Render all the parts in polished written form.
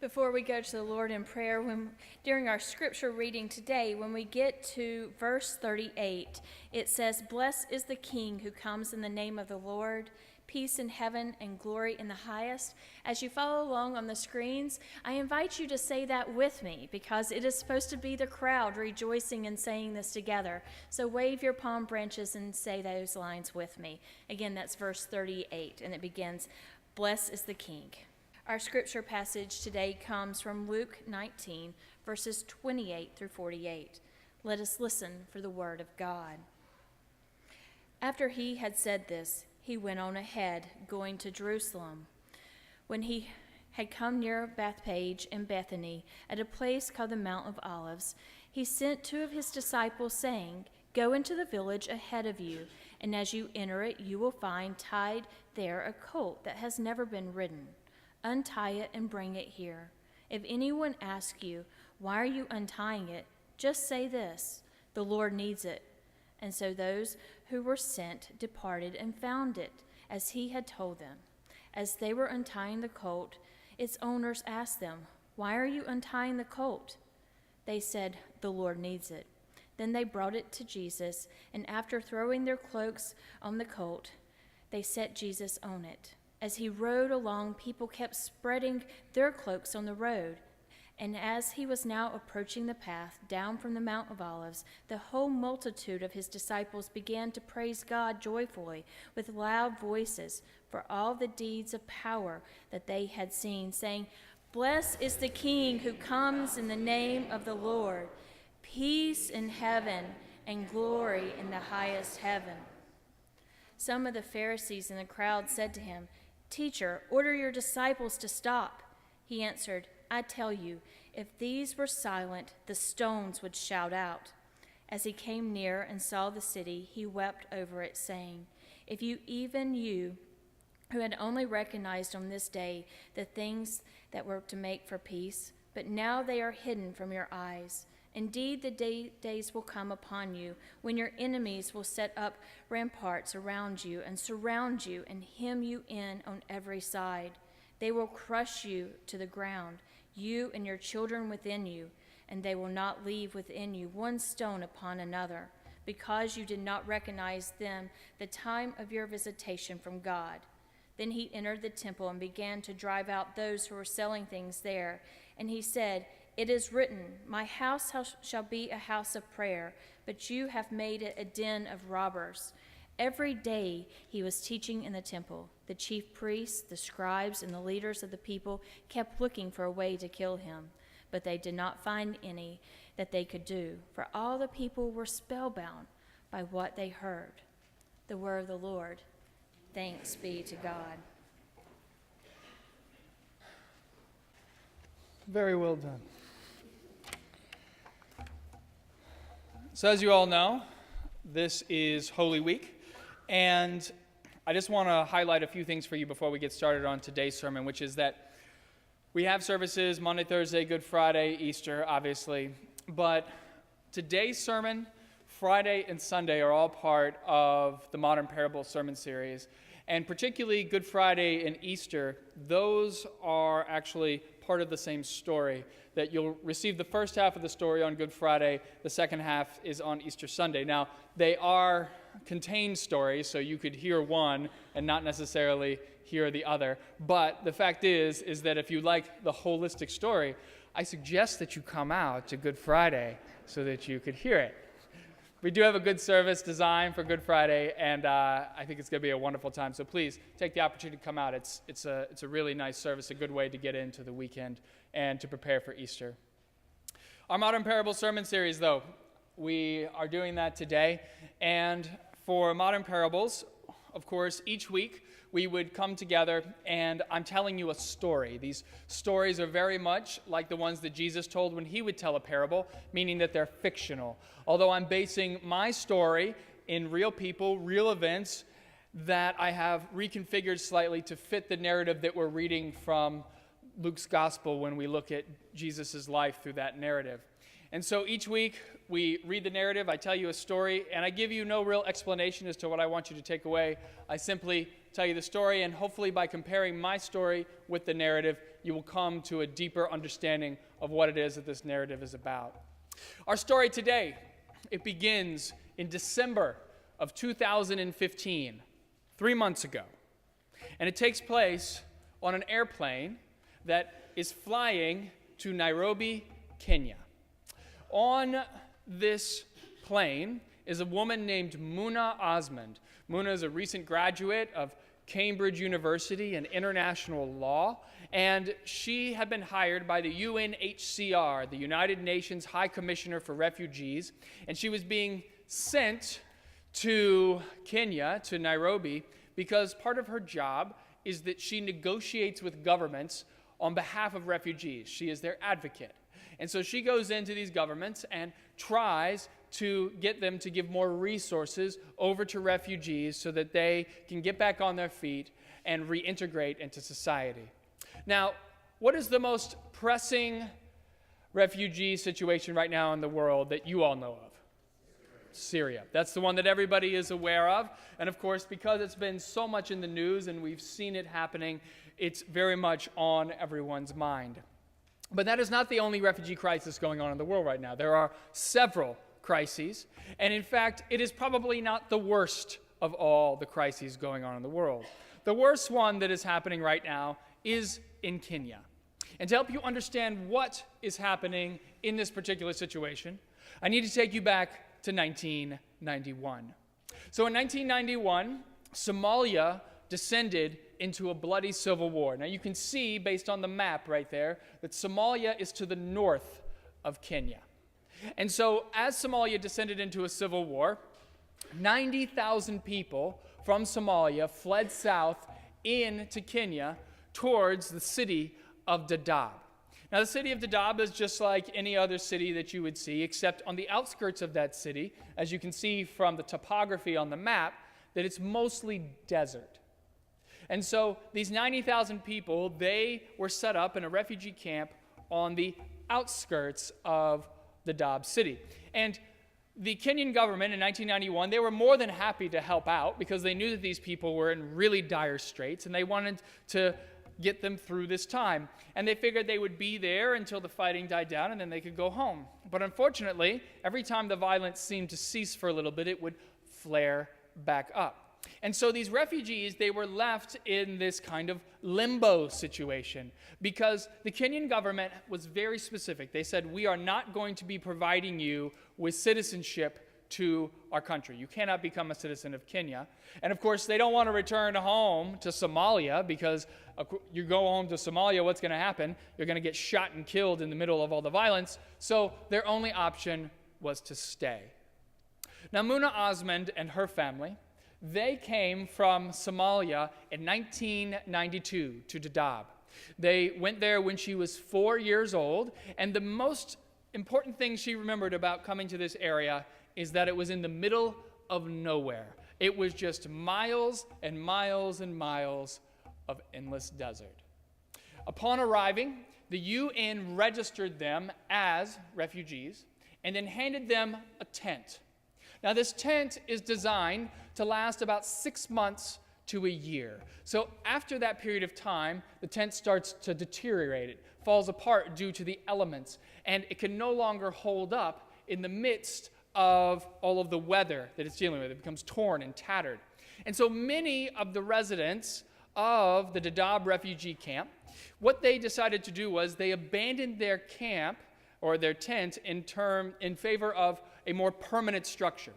Before we go to the Lord in prayer, during our scripture reading today, when we get to verse 38, it says, "Blessed is the King who comes in the name of the Lord, peace in heaven and glory in the highest." As you follow along on the screens, I invite you to say that with me because it is supposed to be the crowd rejoicing and saying this together. So wave your palm branches and say those lines with me. Again, that's verse 38, and it begins, "Blessed is the King." Our scripture passage today comes from Luke 19, verses 28 through 48. Let us listen for the word of God. After he had said this, he went on ahead, going to Jerusalem. When he had come near Bethphage and Bethany, at a place called the Mount of Olives, he sent two of his disciples, saying, "Go into the village ahead of you, and as you enter it, you will find tied there a colt that has never been ridden. Untie it and bring it here. If anyone asks you, 'Why are you untying it?' just say this, 'The Lord needs it.'" And so those who were sent departed and found it, as he had told them. As they were untying the colt, its owners asked them, "Why are you untying the colt?" They said, "The Lord needs it." Then they brought it to Jesus, and after throwing their cloaks on the colt, they set Jesus on it. As he rode along, people kept spreading their cloaks on the road. And as he was now approaching the path down from the Mount of Olives, the whole multitude of his disciples began to praise God joyfully with loud voices for all the deeds of power that they had seen, saying, "Blessed is the King who comes in the name of the Lord. Peace in heaven and glory in the highest heaven." Some of the Pharisees in the crowd said to him, "Teacher, order your disciples to stop." He answered, "I tell you, if these were silent, the stones would shout out." As he came near and saw the city, he wept over it, saying, "If you who had only recognized on this day the things that were to make for peace, but now they are hidden from your eyes. Indeed, the days will come upon you when your enemies will set up ramparts around you and surround you and hem you in on every side. They will crush you to the ground, you and your children within you, and they will not leave within you one stone upon another, because you did not recognize then the time of your visitation from God." Then he entered the temple and began to drive out those who were selling things there. And he said, "It is written, 'My house shall be a house of prayer,' but you have made it a den of robbers." Every day he was teaching in the temple. The chief priests, the scribes, and the leaders of the people kept looking for a way to kill him, but they did not find any that they could do, for all the people were spellbound by what they heard. The word of the Lord. Thanks be to God. Very well done. So as you all know, this is Holy Week, and I just want to highlight a few things for you before we get started on today's sermon, which is that we have services Monday, Thursday, Good Friday, Easter, obviously, but today's sermon, Friday and Sunday, are all part of the Modern Parable sermon series, and particularly Good Friday and Easter, those are actually part of the same story, that you'll receive the first half of the story on Good Friday, the second half is on Easter Sunday. Now, they are contained stories, so you could hear one and not necessarily hear the other, but the fact is that if you like the holistic story, I suggest that you come out to Good Friday so that you could hear it. We do have a good service designed for Good Friday, and I think it's going to be a wonderful time. So please take the opportunity to come out. It's a really nice service, a good way to get into the weekend and to prepare for Easter. Our Modern Parable sermon series, though, we are doing that today. And for Modern Parables, of course, each week we would come together and I'm telling you a story. These stories are very much like the ones that Jesus told when he would tell a parable, meaning that they're fictional. Although I'm basing my story in real people, real events that I have reconfigured slightly to fit the narrative that we're reading from Luke's gospel when we look at Jesus' life through that narrative. And so each week we read the narrative, I tell you a story, and I give you no real explanation as to what I want you to take away. I simply tell you the story, and hopefully by comparing my story with the narrative, you will come to a deeper understanding of what it is that this narrative is about. Our story today, it begins in December of 2015, 3 months ago. And it takes place on an airplane that is flying to Nairobi, Kenya. On this plane is a woman named Muna Osmond. Muna is a recent graduate of Cambridge University in international law, and she had been hired by the UNHCR, the United Nations High Commissioner for Refugees, and she was being sent to Kenya, to Nairobi, because part of her job is that she negotiates with governments on behalf of refugees. She is their advocate. And so she goes into these governments and tries to get them to give more resources over to refugees so that they can get back on their feet and reintegrate into society. Now, what is the most pressing refugee situation right now in the world that you all know of? Syria. That's the one that everybody is aware of. And of course, because it's been so much in the news and we've seen it happening, it's very much on everyone's mind. But that is not the only refugee crisis going on in the world right now. There are several crises. And in fact, it is probably not the worst of all the crises going on in the world. The worst one that is happening right now is in Kenya. And to help you understand what is happening in this particular situation, I need to take you back to 1991. So in 1991, Somalia descended into a bloody civil war. Now you can see, based on the map right there, that Somalia is to the north of Kenya. And so as Somalia descended into a civil war, 90,000 people from Somalia fled south into Kenya towards the city of Dadaab. Now, the city of Dadaab is just like any other city that you would see, except on the outskirts of that city, as you can see from the topography on the map, that it's mostly desert. And so these 90,000 people, they were set up in a refugee camp on the outskirts of Dadaab city. And the Kenyan government in 1991, they were more than happy to help out because they knew that these people were in really dire straits, and they wanted to get them through this time. And they figured they would be there until the fighting died down and then they could go home. But unfortunately, every time the violence seemed to cease for a little bit, it would flare back up. And so these refugees, they were left in this kind of limbo situation because the Kenyan government was very specific. They said, we are not going to be providing you with citizenship to our country. You cannot become a citizen of Kenya. And of course, they don't want to return home to Somalia because you go home to Somalia, what's going to happen? You're going to get shot and killed in the middle of all the violence. So their only option was to stay. Now, Muna Osmond and her family, they came from Somalia in 1992 to Dadaab. They went there when she was 4 years old, and the most important thing she remembered about coming to this area is that it was in the middle of nowhere. It was just miles and miles and miles of endless desert. Upon arriving, the UN registered them as refugees and then handed them a tent. Now, this tent is designed to last about 6 months to a year. So after that period of time, the tent starts to deteriorate. It falls apart due to the elements, and it can no longer hold up in the midst of all of the weather that it's dealing with. It becomes torn and tattered. And so many of the residents of the Dadaab refugee camp, what they decided to do was they abandoned their camp or their tent in favor of a more permanent structure.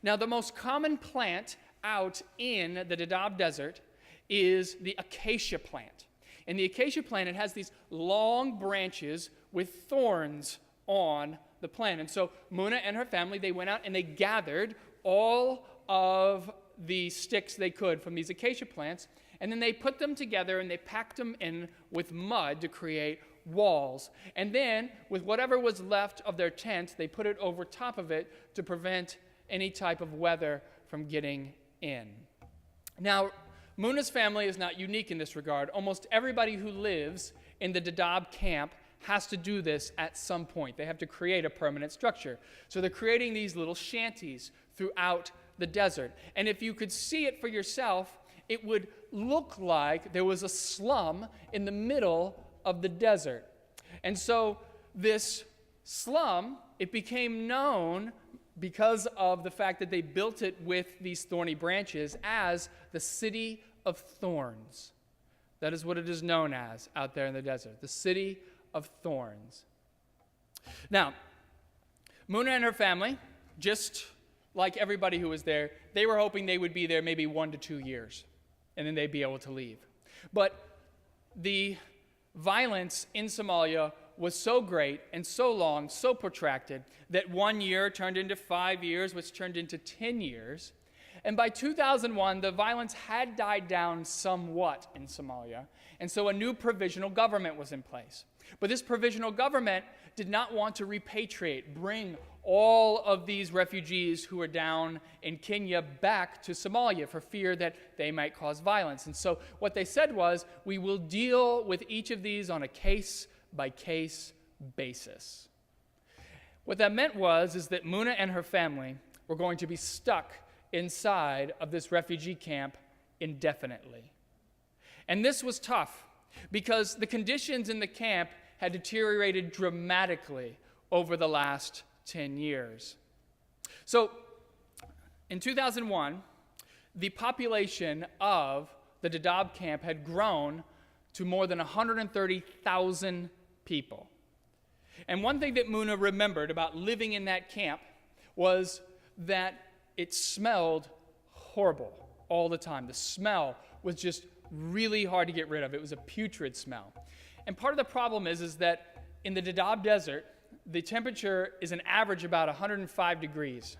Now, the most common plant out in the Dadaab desert is the acacia plant. And the acacia plant, it has these long branches with thorns on the plant. And so Muna and her family, they went out and they gathered all of the sticks they could from these acacia plants, and then they put them together and they packed them in with mud to create walls. And then, with whatever was left of their tent, they put it over top of it to prevent any type of weather from getting in. Now, Muna's family is not unique in this regard. Almost everybody who lives in the Dadaab camp has to do this at some point. They have to create a permanent structure. So they're creating these little shanties throughout the desert. And if you could see it for yourself, it would look like there was a slum in the middle of the desert. And so this slum, it became known because of the fact that they built it with these thorny branches as the City of Thorns. That is what it is known as out there in the desert, the City of Thorns. Now, Muna and her family, just like everybody who was there, they were hoping they would be there maybe 1 to 2 years, and then they'd be able to leave. But the violence in Somalia was so great and so long, so protracted, that 1 year turned into 5 years, which turned into 10 years. And by 2001, the violence had died down somewhat in Somalia, and so a new provisional government was in place. But this provisional government did not want to repatriate, bring all of these refugees who were down in Kenya back to Somalia for fear that they might cause violence. And so what they said was, we will deal with each of these on a case-by-case basis. What that meant is that Muna and her family were going to be stuck inside of this refugee camp indefinitely. And this was tough because the conditions in the camp had deteriorated dramatically over the last 10 years. So in 2001, the population of the Dadaab camp had grown to more than 130,000 people. And one thing that Muna remembered about living in that camp was that it smelled horrible all the time. The smell was just really hard to get rid of. It was a putrid smell. And part of the problem is that in the Dadaab Desert, the temperature is an average about 105 degrees.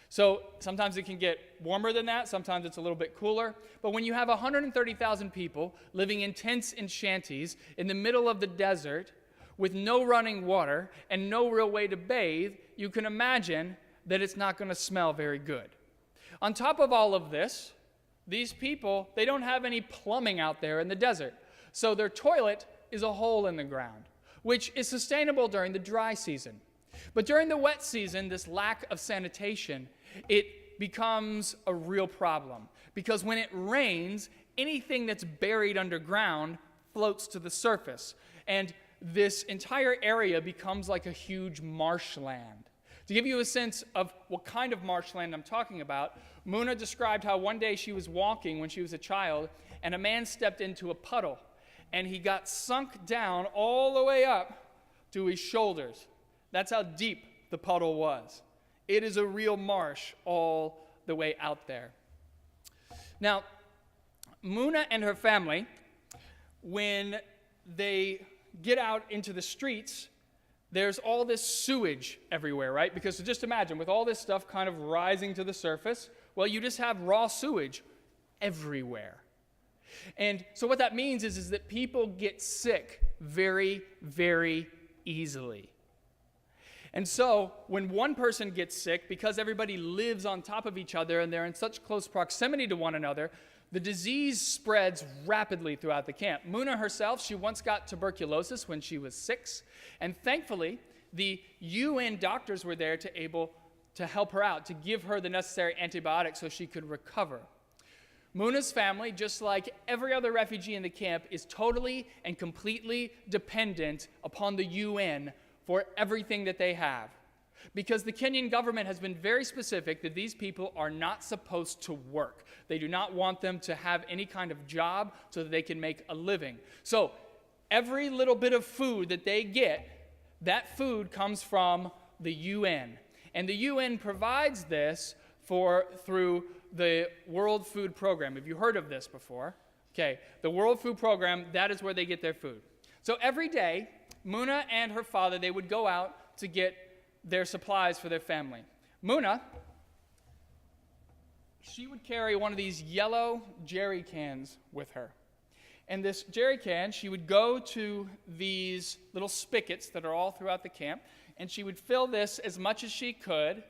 So sometimes it can get warmer than that, sometimes it's a little bit cooler. But when you have 130,000 people living in tents and shanties in the middle of the desert with no running water and no real way to bathe, you can imagine that it's not going to smell very good. On top of all of this, these people, they don't have any plumbing out there in the desert. So their toilet is a hole in the ground, which is sustainable during the dry season. But during the wet season, this lack of sanitation, it becomes a real problem. Because when it rains, anything that's buried underground floats to the surface. And this entire area becomes like a huge marshland. To give you a sense of what kind of marshland I'm talking about, Muna described how one day she was walking when she was a child, and a man stepped into a puddle, and he got sunk down all the way up to his shoulders. That's how deep the puddle was. It is a real marsh all the way out there. Now, Muna and her family, when they get out into the streets, there's all this sewage everywhere, right? Because just imagine, with all this stuff kind of rising to the surface, well, you just have raw sewage everywhere. And so what that means is that people get sick very, very easily. And so when one person gets sick, because everybody lives on top of each other and they're in such close proximity to one another, the disease spreads rapidly throughout the camp. Muna herself, she once got tuberculosis when she was 6, and thankfully, the UN doctors were there to help her out, to give her the necessary antibiotics so she could recover. Muna's family, just like every other refugee in the camp, is totally and completely dependent upon the UN for everything that they have. Because the Kenyan government has been very specific that these people are not supposed to work. They do not want them to have any kind of job so that they can make a living. So every little bit of food that they get, that food comes from the UN. And the UN provides this through the World Food Program. Have you heard of this before? Okay, the World Food Program, that is where they get their food. So every day, Muna and her father, they would go out to get their supplies for their family. Muna, she would carry one of these yellow jerry cans with her. And this jerry can, she would go to these little spigots that are all throughout the camp, and she would fill this as much as she could.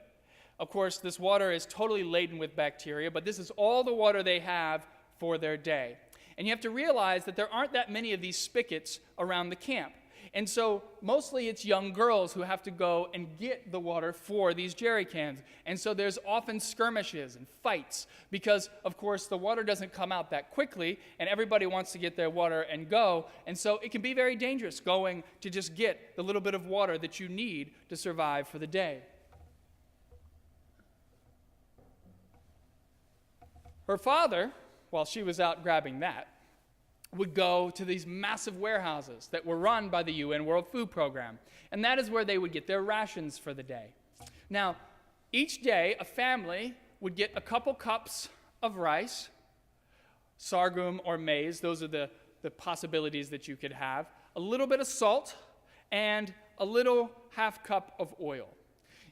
Of course, this water is totally laden with bacteria, but this is all the water they have for their day. And you have to realize that there aren't that many of these spigots around the camp. And so mostly it's young girls who have to go and get the water for these jerry cans. And so there's often skirmishes and fights because, of course, the water doesn't come out that quickly and everybody wants to get their water and go. And so it can be very dangerous going to just get the little bit of water that you need to survive for the day. Her father, while she was out grabbing that, would go to these massive warehouses that were run by the UN World Food Program. And that is where they would get their rations for the day. Now, each day, a family would get a couple cups of rice, sorghum or maize, those are the possibilities that you could have, a little bit of salt, and a little half cup of oil.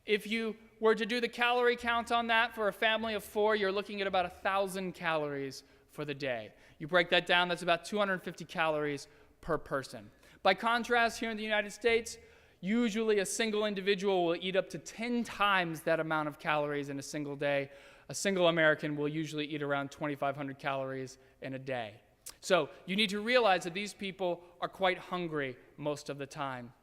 If you were to do the calorie count on that for a family of 4, you're looking at about 1,000 calories for the day. You break that down, that's about 250 calories per person. By contrast, here in the United States, usually a single individual will eat up to 10 times that amount of calories in a single day. A single American will usually eat around 2,500 calories in a day. So you need to realize that these people are quite hungry most of the time.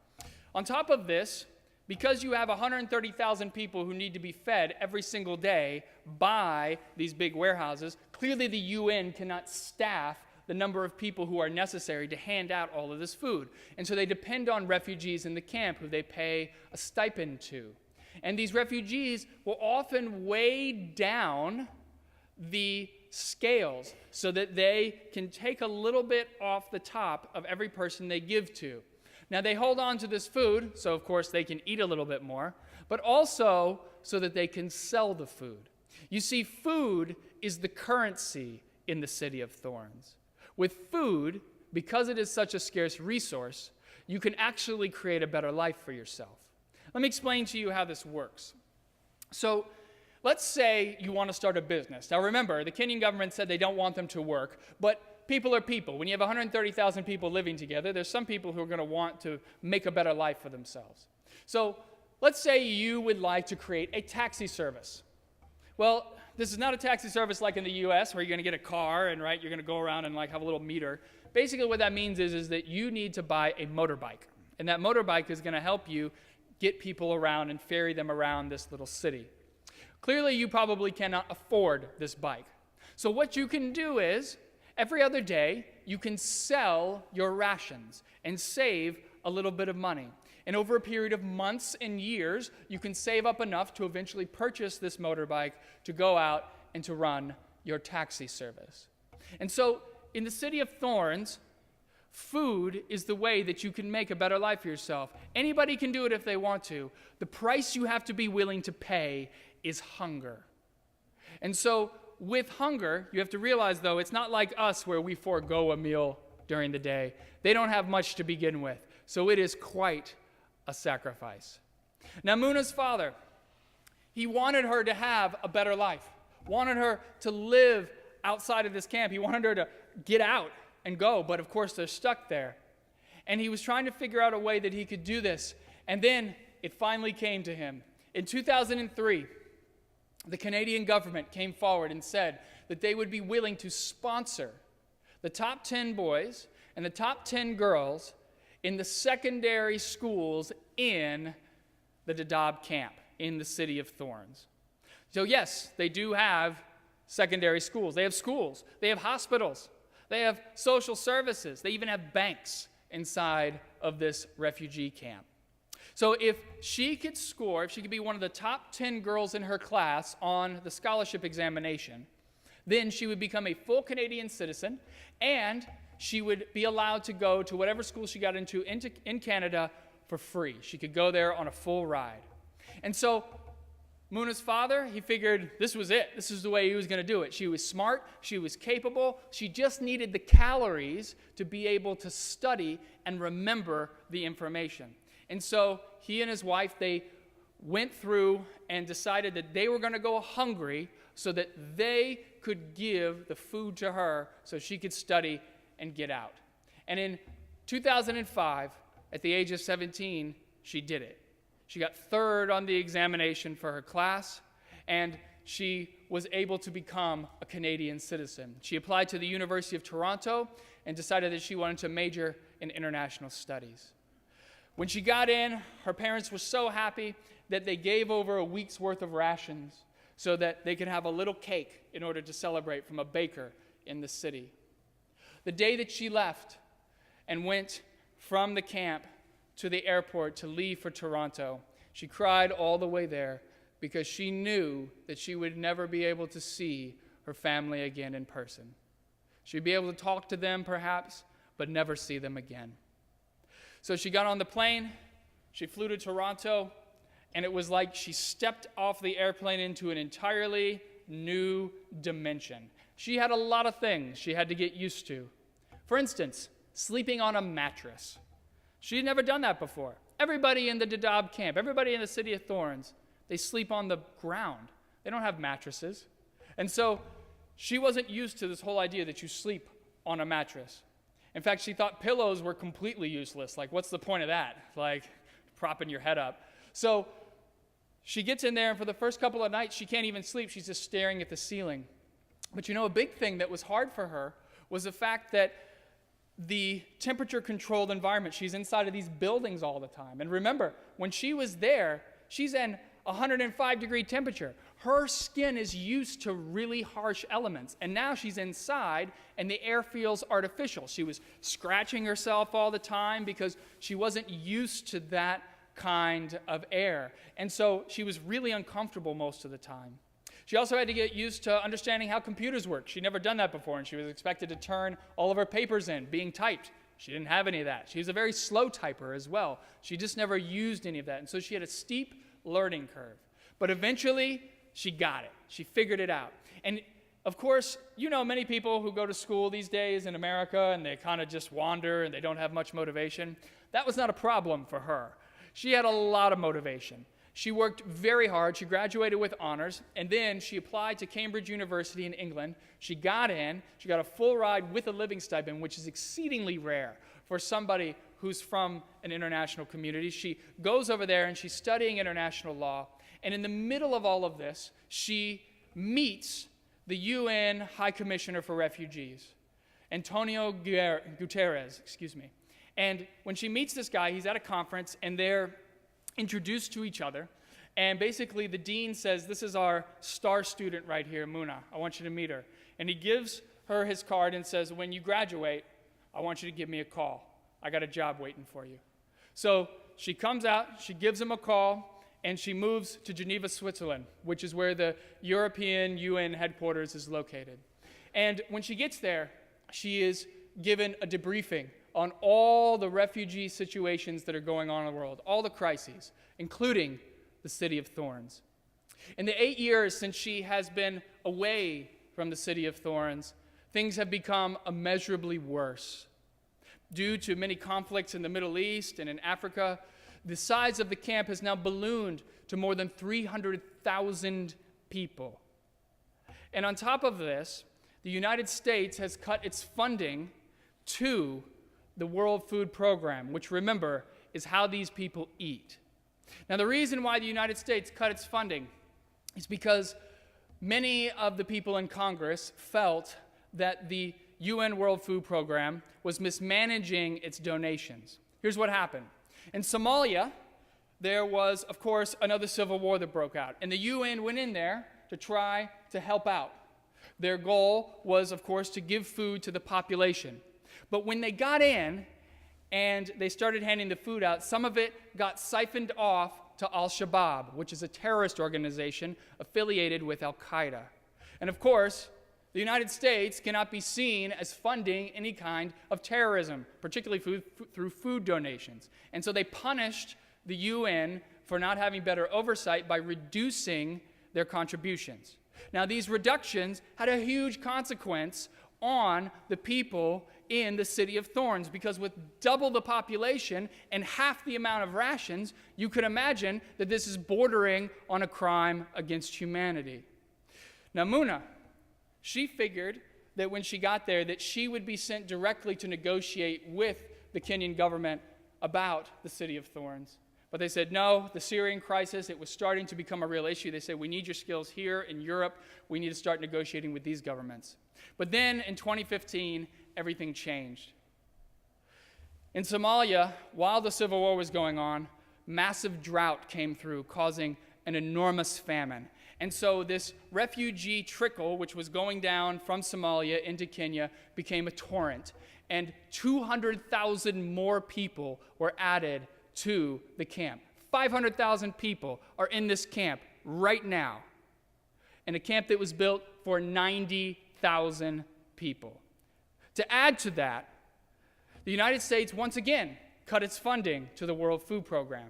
On top of this, because you have 130,000 people who need to be fed every single day by these big warehouses, clearly the UN cannot staff the number of people who are necessary to hand out all of this food. And so they depend on refugees in the camp who they pay a stipend to. And these refugees will often weigh down the scales so that they can take a little bit off the top of every person they give to. Now, they hold on to this food, so of course they can eat a little bit more, but also so that they can sell the food. You see, food is the currency in the city of Thorns. With food, because it is such a scarce resource, you can actually create a better life for yourself. Let me explain to you how this works. So, let's say you want to start a business. Now remember, the Kenyan government said they don't want them to work, but people are people. When you have 130,000 people living together, there's some people who are going to want to make a better life for themselves. So let's say you would like to create a taxi service. Well, this is not a taxi service like in the US where you're going to get a car and you're going to go around and have a little meter. Basically what that means is that you need to buy a motorbike. And that motorbike is going to help you get people around and ferry them around this little city. Clearly you probably cannot afford this bike. So what you can do is, every other day, you can sell your rations and save a little bit of money. And over a period of months and years, you can save up enough to eventually purchase this motorbike to go out and to run your taxi service. And so, in the city of Thorns, food is the way that you can make a better life for yourself. Anybody can do it if they want to. The price you have to be willing to pay is hunger. And so, with hunger, you have to realize, though, it's not like us where we forego a meal during the day. They don't have much to begin with, so it is quite a sacrifice. Now, Muna's father, he wanted her to have a better life, wanted her to live outside of this camp. He wanted her to get out and go, but of course they're stuck there. And he was trying to figure out a way that he could do this, and then it finally came to him. In 2003, the Canadian government came forward and said that they would be willing to sponsor the top 10 boys and the top 10 girls in the secondary schools in the Dadaab camp in the city of Thorns. So yes, they do have secondary schools. They have hospitals, they have social services, they even have banks inside of this refugee camp. So if she could score, if she could be one of the top 10 girls in her class on the scholarship examination, then she would become a full Canadian citizen, and she would be allowed to go to whatever school she got into in Canada for free. She could go there on a full ride. And so Muna's father, he figured this was it. This is the way he was going to do it. She was smart. She was capable. She just needed the calories to be able to study and remember the information. And so he and his wife, they went through and decided that they were going to go hungry so that they could give the food to her so she could study and get out. And in 2005, at the age of 17, she did it. She got third on the examination for her class, and she was able to become a Canadian citizen. She applied to the University of Toronto and decided that she wanted to major in international studies. When she got in, her parents were so happy that they gave over a week's worth of rations so that they could have a little cake in order to celebrate from a baker in the city. The day that she left and went from the camp to the airport to leave for Toronto, she cried all the way there because she knew that she would never be able to see her family again in person. She'd be able to talk to them perhaps, but never see them again. So she got on the plane, she flew to Toronto, and it was like she stepped off the airplane into an entirely new dimension. She had a lot of things she had to get used to. For instance, sleeping on a mattress. She had never done that before. Everybody in the Dadaab camp, everybody in the City of Thorns, they sleep on the ground. They don't have mattresses. And so she wasn't used to this whole idea that you sleep on a mattress. In fact, she thought pillows were completely useless. Like, what's the point of that? Like, propping your head up. So she gets in there, and for the first couple of nights, she can't even sleep. She's just staring at the ceiling. But you know, a big thing that was hard for her was the fact that the temperature-controlled environment, she's inside of these buildings all the time. And remember, when she was there, she's in 105-degree temperature. Her skin is used to really harsh elements. And now she's inside, and the air feels artificial. She was scratching herself all the time because she wasn't used to that kind of air. And so she was really uncomfortable most of the time. She also had to get used to understanding how computers work. She'd never done that before, and she was expected to turn all of her papers in, being typed. She didn't have any of that. She was a very slow typer as well. She just never used any of that. And so she had a steep learning curve. But eventually, she got it. She figured it out. And of course, you know many people who go to school these days in America, and they kind of just wander, and they don't have much motivation. That was not a problem for her. She had a lot of motivation. She worked very hard. She graduated with honors, and then she applied to Cambridge University in England. She got in. She got a full ride with a living stipend, which is exceedingly rare for somebody who's from an international community. She goes over there, and she's studying international law. And in the middle of all of this, she meets the UN High Commissioner for Refugees, Antonio Guterres. And when she meets this guy, he's at a conference, and they're introduced to each other, and basically the dean says, "This is our star student right here, Muna. I want you to meet her." And he gives her his card and says, "When you graduate, I want you to give me a call. I got a job waiting for you." So she comes out, she gives him a call, and she moves to Geneva, Switzerland, which is where the European UN headquarters is located. And when she gets there, she is given a debriefing on all the refugee situations that are going on in the world, all the crises, including the City of Thorns. In the 8 years since she has been away from the City of Thorns, things have become immeasurably worse. Due to many conflicts in the Middle East and in Africa, the size of the camp has now ballooned to more than 300,000 people. And on top of this, the United States has cut its funding to the World Food Program, which, remember, is how these people eat. Now, the reason why the United States cut its funding is because many of the people in Congress felt that the UN World Food Program was mismanaging its donations. Here's what happened. In Somalia, there was, of course, another civil war that broke out, and the UN went in there to try to help out. Their goal was, of course, to give food to the population. But when they got in and they started handing the food out, some of it got siphoned off to Al-Shabaab, which is a terrorist organization affiliated with Al-Qaeda. And of course, the United States cannot be seen as funding any kind of terrorism, particularly through food donations. And so they punished the UN for not having better oversight by reducing their contributions. Now, these reductions had a huge consequence on the people in the City of Thorns, because with double the population and half the amount of rations, you could imagine that this is bordering on a crime against humanity. Now, Muna, she figured that when she got there that she would be sent directly to negotiate with the Kenyan government about the City of Thorns. But they said, no, the Syrian crisis, it was starting to become a real issue. They said, we need your skills here in Europe. We need to start negotiating with these governments. But then in 2015, everything changed. In Somalia, while the civil war was going on, massive drought came through, causing an enormous famine. And so this refugee trickle, which was going down from Somalia into Kenya, became a torrent. And 200,000 more people were added to the camp. 500,000 people are in this camp right now, in a camp that was built for 90,000 people. To add to that, the United States once again cut its funding to the World Food Program.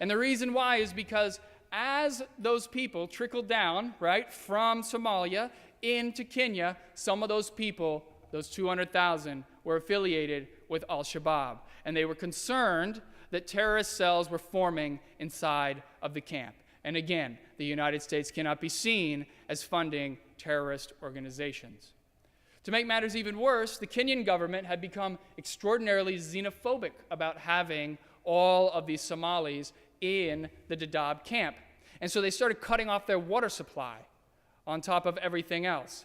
And the reason why is because as those people trickled down, right, from Somalia into Kenya, some of those people, those 200,000, were affiliated with Al-Shabaab. And they were concerned that terrorist cells were forming inside of the camp. And again, the United States cannot be seen as funding terrorist organizations. To make matters even worse, the Kenyan government had become extraordinarily xenophobic about having all of these Somalis in the Dadaab camp. And so they started cutting off their water supply on top of everything else.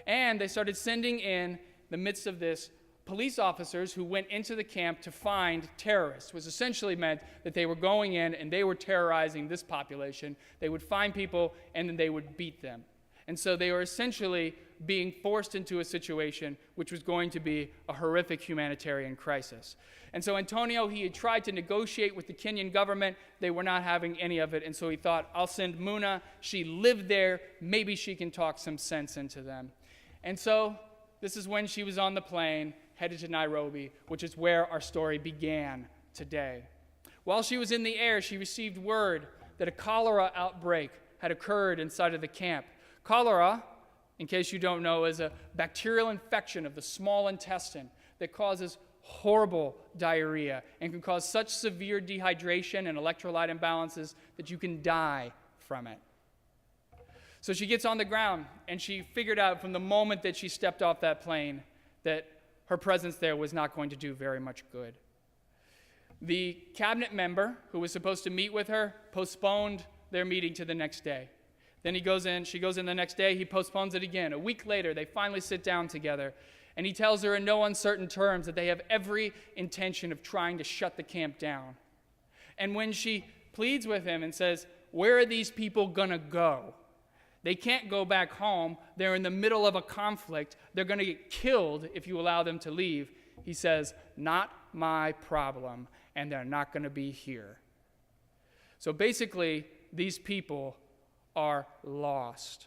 And they started sending in the midst of this police officers who went into the camp to find terrorists, which essentially meant that they were going in and they were terrorizing this population. They would find people and then they would beat them. And so they were essentially being forced into a situation which was going to be a horrific humanitarian crisis. And so Antonio, he had tried to negotiate with the Kenyan government. They were not having any of it. And so he thought, I'll send Muna. She lived there. Maybe she can talk some sense into them. And so this is when she was on the plane, headed to Nairobi, which is where our story began today. While she was in the air, she received word that a cholera outbreak had occurred inside of the camp. Cholera, in case you don't know, is a bacterial infection of the small intestine that causes horrible diarrhea and can cause such severe dehydration and electrolyte imbalances that you can die from it. So she gets on the ground, and she figured out from the moment that she stepped off that plane that her presence there was not going to do very much good. The cabinet member who was supposed to meet with her postponed their meeting to the next day. Then she goes in the next day, he postpones it again. A week later, they finally sit down together, and he tells her in no uncertain terms that they have every intention of trying to shut the camp down. And when she pleads with him and says, where are these people going to go? They can't go back home. They're in the middle of a conflict. They're going to get killed if you allow them to leave. He says, not my problem, and they're not going to be here. So basically, these people are lost.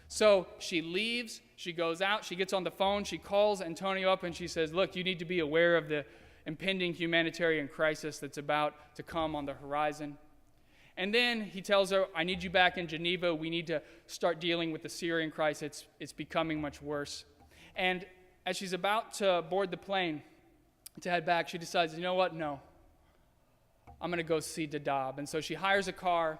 So she leaves, she goes out, she gets on the phone, she calls Antonio up and she says, look, you need to be aware of the impending humanitarian crisis that's about to come on the horizon. And then he tells her, I need you back in Geneva. We need to start dealing with the Syrian crisis. It's becoming much worse. And as she's about to board the plane to head back, she decides, you know what? No. I'm going to go see Dadaab. And so she hires a car,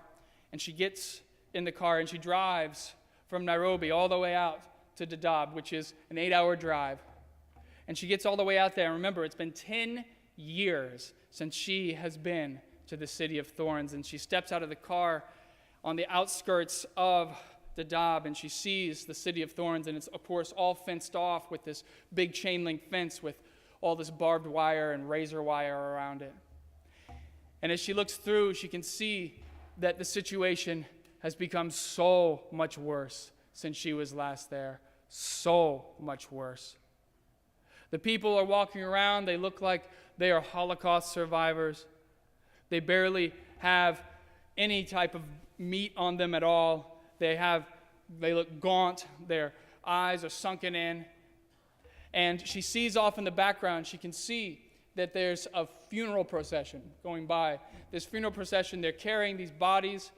and she gets in the car, and she drives from Nairobi all the way out to Dadaab, which is an 8-hour drive. And she gets all the way out there. And remember, it's been 10 years since she has been to the city of thorns. And she steps out of the car on the outskirts of Dadaab, and she sees the city of thorns. And it's, of course, all fenced off with this big chain link fence with all this barbed wire and razor wire around it. And as she looks through, she can see that the situation has become so much worse since she was last there. So much worse. The people are walking around. They look like they are Holocaust survivors. They barely have any type of meat on them at all. They look gaunt. Their eyes are sunken in. And she sees off in the background, she can see that there's a funeral procession going by. This funeral procession, they're carrying these bodies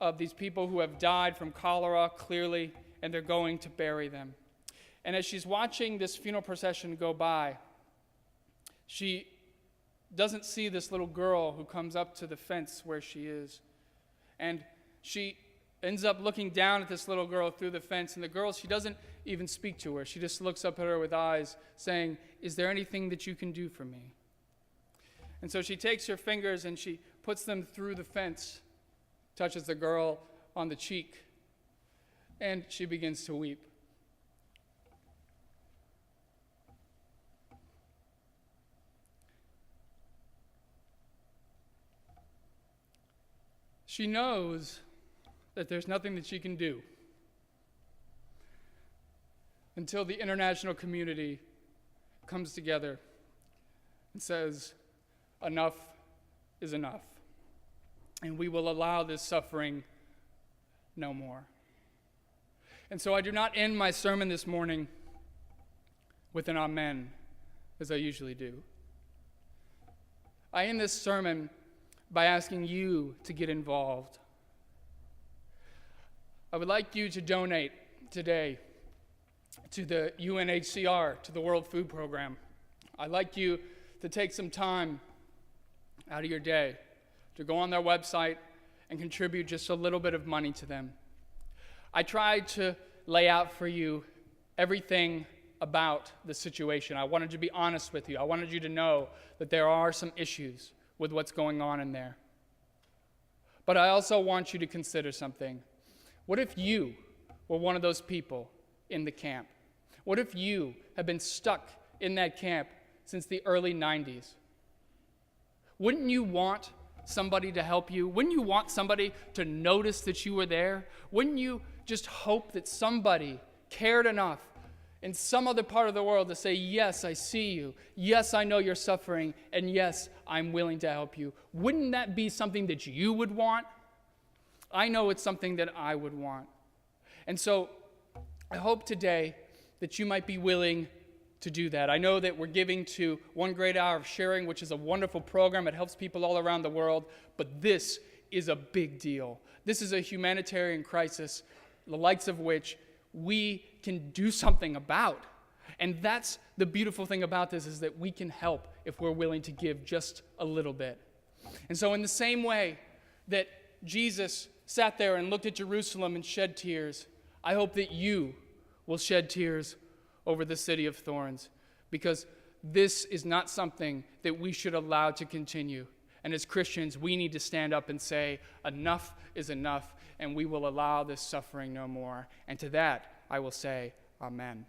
of these people who have died from cholera, clearly, and they're going to bury them. And as she's watching this funeral procession go by, she doesn't see this little girl who comes up to the fence where she is. And she ends up looking down at this little girl through the fence, and the girl, she doesn't even speak to her. She just looks up at her with eyes, saying, is there anything that you can do for me? And so she takes her fingers and she puts them through the fence, touches the girl on the cheek, and she begins to weep. She knows that there's nothing that she can do until the international community comes together and says, enough is enough, and we will allow this suffering no more. And so I do not end my sermon this morning with an amen, as I usually do. I end this sermon by asking you to get involved. I would like you to donate today to the UNHCR, to the World Food Program. I'd like you to take some time out of your day to go on their website and contribute just a little bit of money to them. I tried to lay out for you everything about the situation. I wanted to be honest with you. I wanted you to know that there are some issues with what's going on in there. But I also want you to consider something. What if you were one of those people in the camp? What if you have been stuck in that camp since the early 90s? Wouldn't you want somebody to help you? Wouldn't you want somebody to notice that you were there? Wouldn't you just hope that somebody cared enough in some other part of the world to say, yes, I see you. Yes, I know you're suffering. And yes, I'm willing to help you. Wouldn't that be something that you would want? I know it's something that I would want. And so I hope today that you might be willing to do that. I know that we're giving to One Great Hour of Sharing, which is a wonderful program. It helps people all around the world. But this is a big deal. This is a humanitarian crisis, the likes of which we can do something about. And that's the beautiful thing about this, is that we can help if we're willing to give just a little bit. And so in the same way that Jesus sat there and looked at Jerusalem and shed tears, I hope that you will shed tears over the city of thorns, because this is not something that we should allow to continue. And as Christians, we need to stand up and say, enough is enough, and we will allow this suffering no more. And to that, I will say, amen.